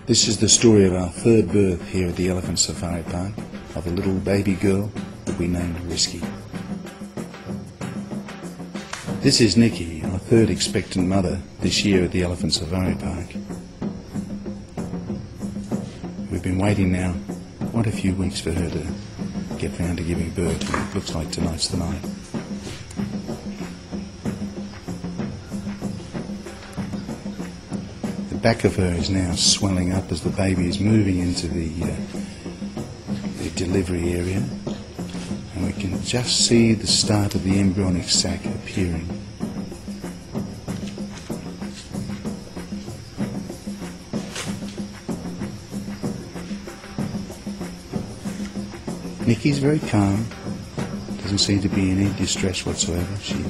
This is the story of our third birth here at the Elephant Safari Park of a little baby girl that we named Risky. This is Nikki, our third expectant mother this year at the Elephant Safari Park. We've been waiting now quite a few weeks for her to get round to giving birth, and it looks like tonight's the night. The back of her is now swelling up as the baby is moving into the delivery area, and we can just see the start of the embryonic sac appearing. Nikki's very calm, doesn't seem to be in any distress whatsoever. She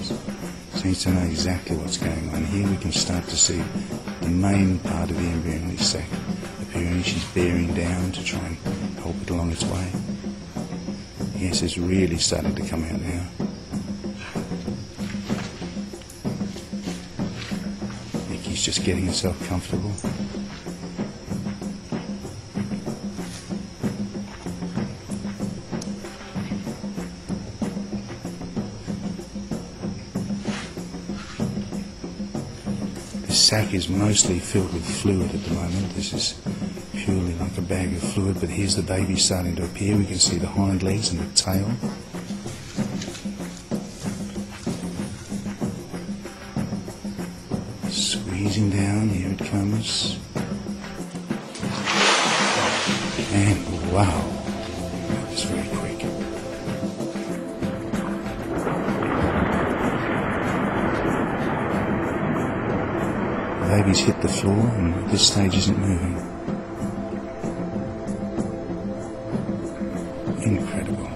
seems to know exactly what's going on. Here we can start to see the main part of the embryonic sac appearing. She's bearing down to try and help it along its way. Yes, it's really starting to come out now. Nikki's just getting herself comfortable. The sac is mostly filled with fluid at the moment. This is purely like a bag of fluid, but here's the baby starting to appear. We can see the hind legs and the tail. Squeezing down, here it comes. And wow, it's very quick. The baby's hit the floor and at this stage isn't moving. Incredible.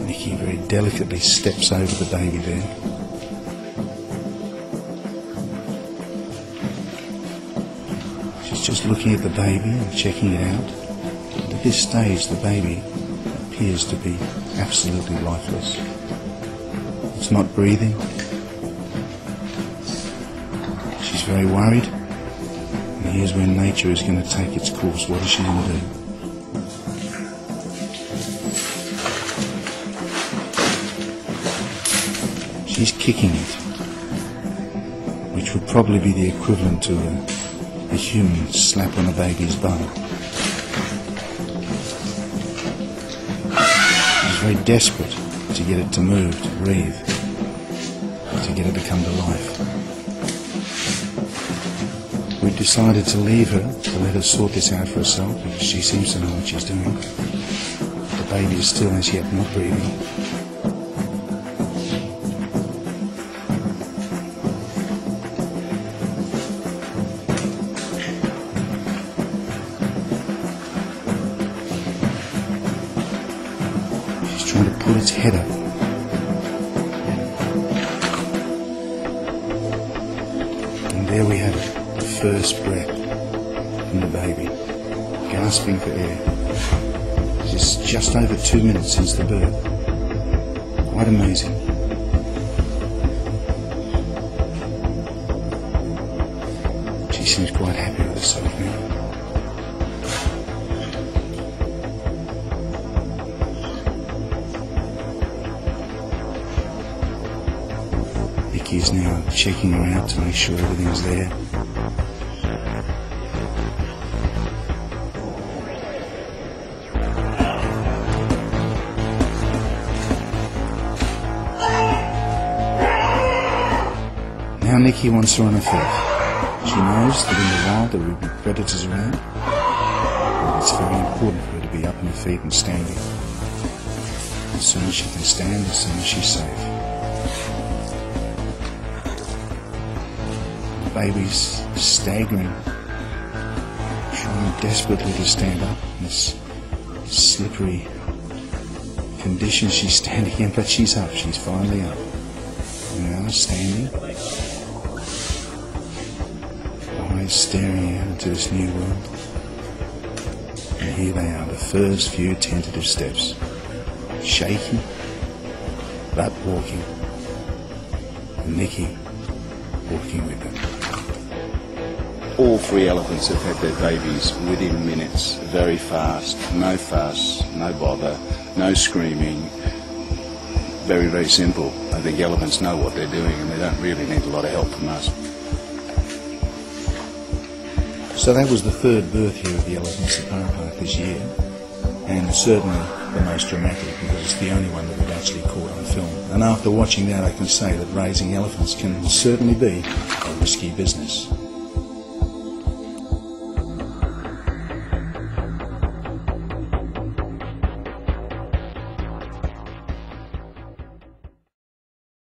Nikki very delicately steps over the baby there. She's just looking at the baby and checking it out. And at this stage, the baby appears to be absolutely lifeless. It's not breathing. She's very worried. And here's where nature is going to take its course. What is she going to do? She's kicking it, which would probably be the equivalent to a human slap on a baby's bum. She's very desperate to get it to move, to breathe, to get it to come to life. We decided to leave her, to let her sort this out for herself, because she seems to know what she's doing. The baby is still as yet not breathing. Trying to pull its head up. And there we have it, the first breath from the baby, gasping for air. It's just over 2 minutes since the birth. Quite amazing. She seems quite happy with herself now. Nikki's now checking her out to make sure everything's there. Now Nikki wants her on her feet. She knows that in the wild there will be predators around, but it's very important for her to be up on her feet and standing. As soon as she can stand, as soon as she's safe. Baby's staggering, trying desperately to stand up in this slippery condition she's standing in, but she's up, she's finally up. Now standing. eyes staring out into this new world. And here they are, the first few tentative steps. Shaky, but walking. And Nikki walking with them. All 3 elephants have had their babies within minutes, very fast, no fuss, no bother, no screaming. Very, very simple. I think elephants know what they're doing and they don't really need a lot of help from us. So that was the 3rd birth here at the Elephant Safari Park this year, and certainly the most dramatic because it's the only one that we've actually caught on film. And after watching that I can say that raising elephants can certainly be a risky business.